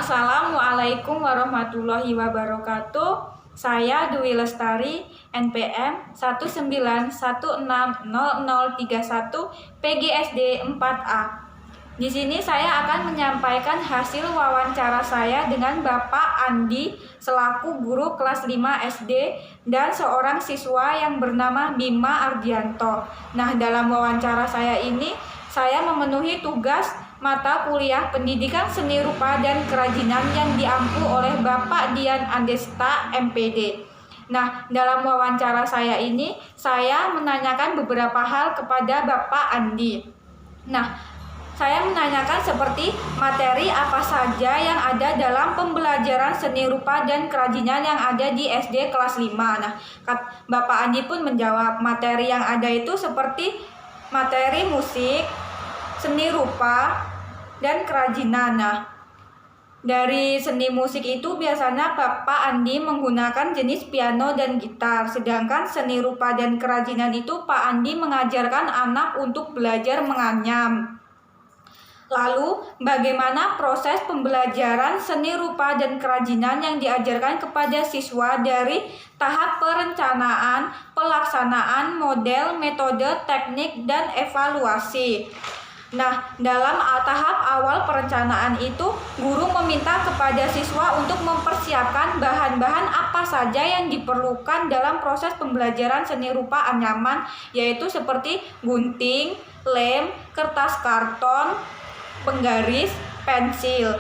Assalamualaikum warahmatullahi wabarakatuh. Saya Dwi Lestari, NPM 191600031 PGSD 4A. Di sini saya akan menyampaikan hasil wawancara saya dengan Bapak Andi selaku guru kelas 5 SD dan seorang siswa yang bernama Bima Ardianto. Nah, dalam wawancara saya ini saya memenuhi tugas mata kuliah Pendidikan Seni Rupa dan Kerajinan yang diampu oleh Bapak Dian Andesta, MPD. Nah, dalam wawancara saya ini, saya menanyakan beberapa hal kepada Bapak Andi. Nah, saya menanyakan seperti materi apa saja yang ada dalam pembelajaran seni rupa dan kerajinan yang ada di SD kelas 5. Nah, Bapak Andi pun menjawab materi yang ada itu seperti materi musik, seni rupa, dan kerajinan. Nah, dari seni musik itu biasanya Bapak Andi menggunakan jenis piano dan gitar. Sedangkan seni rupa dan kerajinan itu Pak Andi mengajarkan anak untuk belajar menganyam. Lalu, bagaimana proses pembelajaran seni rupa dan kerajinan yang diajarkan kepada siswa dari tahap perencanaan, pelaksanaan, model, metode, teknik, dan evaluasi. Nah, dalam tahap awal perencanaan itu, guru meminta kepada siswa untuk mempersiapkan bahan-bahan apa saja yang diperlukan dalam proses pembelajaran seni rupa anyaman, yaitu seperti gunting, lem, kertas karton, penggaris, pensil.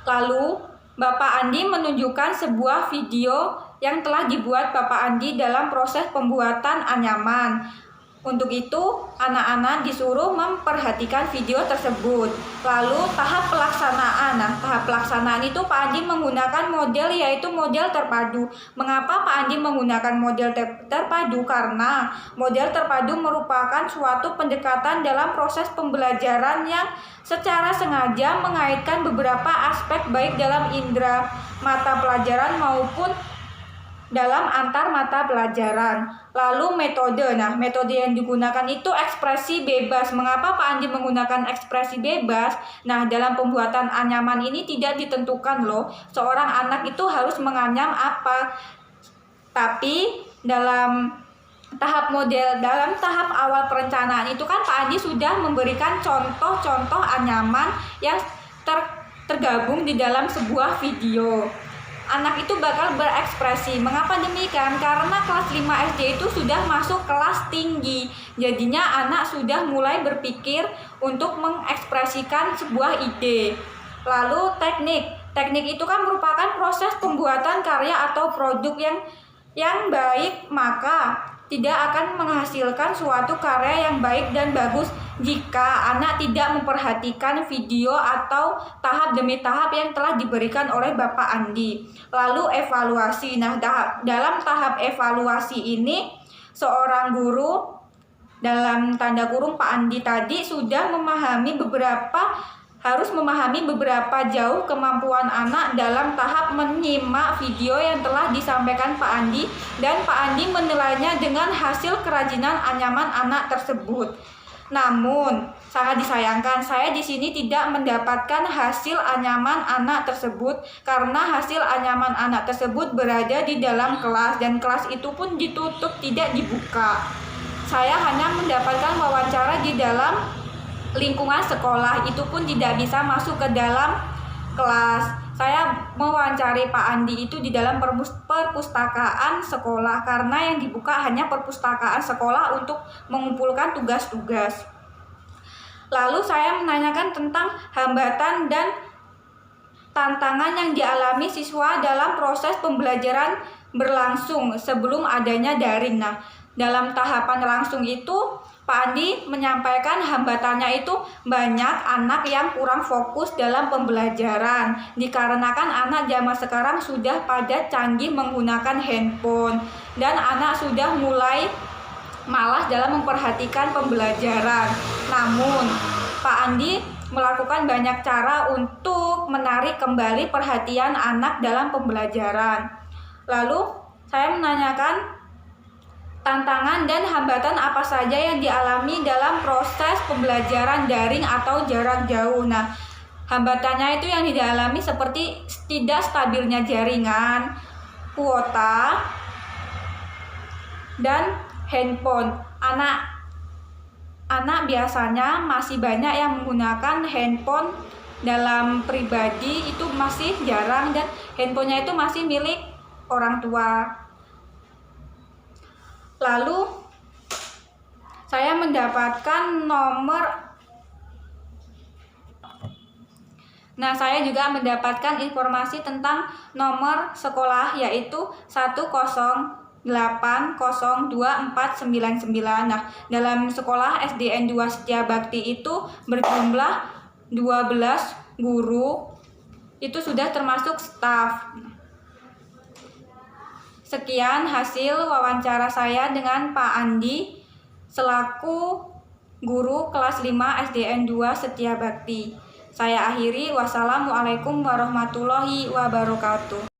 Lalu, Bapak Andi menunjukkan sebuah video yang telah dibuat Bapak Andi dalam proses pembuatan anyaman. Untuk itu, anak-anak disuruh memperhatikan video tersebut. Lalu, tahap pelaksanaan. Nah, tahap pelaksanaan itu Pak Andi menggunakan model yaitu model terpadu. Mengapa Pak Andi menggunakan model terpadu? Karena model terpadu merupakan suatu pendekatan dalam proses pembelajaran yang secara sengaja mengaitkan beberapa aspek baik dalam indera mata pelajaran maupun dalam antar mata pelajaran. Lalu metode. Nah, metode yang digunakan itu ekspresi bebas. Mengapa Pak Andi menggunakan ekspresi bebas? Nah, dalam pembuatan anyaman ini tidak ditentukan loh, seorang anak itu harus menganyam apa. Tapi dalam tahap awal perencanaan itu kan Pak Andi sudah memberikan contoh-contoh anyaman yang tergabung di dalam sebuah video. Anak itu bakal berekspresi. Mengapa demikian? Karena kelas 5 SD itu sudah masuk kelas tinggi. Jadinya anak sudah mulai berpikir untuk mengekspresikan sebuah ide. Lalu teknik. Teknik itu kan merupakan proses pembuatan karya atau produk yang baik, maka tidak akan menghasilkan suatu karya yang baik dan bagus jika anak tidak memperhatikan video atau tahap demi tahap yang telah diberikan oleh Bapak Andi. Lalu evaluasi. Nah, dalam tahap evaluasi ini, seorang guru dalam tanda kurung Pak Andi tadi sudah harus memahami beberapa jauh kemampuan anak dalam tahap menyimak video yang telah disampaikan Pak Andi, dan Pak Andi menilainya dengan hasil kerajinan anyaman anak tersebut. Namun, sangat disayangkan saya di sini tidak mendapatkan hasil anyaman anak tersebut karena hasil anyaman anak tersebut berada di dalam kelas dan kelas itu pun ditutup, tidak dibuka. Saya hanya mendapatkan wawancara di dalam lingkungan sekolah, itu pun tidak bisa masuk ke dalam kelas. Saya mewawancari Pak Andi itu di dalam perpustakaan sekolah karena yang dibuka hanya perpustakaan sekolah untuk mengumpulkan tugas-tugas. Lalu saya menanyakan tentang hambatan dan tantangan yang dialami siswa dalam proses pembelajaran berlangsung sebelum adanya daring. Nah, dalam tahapan langsung itu Pak Andi menyampaikan hambatannya itu banyak anak yang kurang fokus dalam pembelajaran dikarenakan anak zaman sekarang sudah pada canggih menggunakan handphone dan anak sudah mulai malas dalam memperhatikan pembelajaran. Namun Pak Andi melakukan banyak cara untuk menarik kembali perhatian anak dalam pembelajaran. Lalu saya menanyakan tantangan dan hambatan apa saja yang dialami dalam proses pembelajaran daring atau jarak jauh. Nah, Hambatannya itu yang dialami seperti tidak stabilnya jaringan, kuota, dan handphone. Anak biasanya masih banyak yang menggunakan handphone dalam pribadi, itu masih jarang, dan handphonenya itu masih milik orang tua. Lalu saya juga mendapatkan informasi tentang nomor sekolah, yaitu 108024499. Nah, dalam sekolah SDN 2 Setiabakti itu berjumlah 12 guru, itu sudah termasuk staf. Sekian hasil wawancara saya dengan Pak Andi selaku guru kelas 5 SDN 2 Setiabakti. Saya akhiri, wassalamualaikum warahmatullahi wabarakatuh.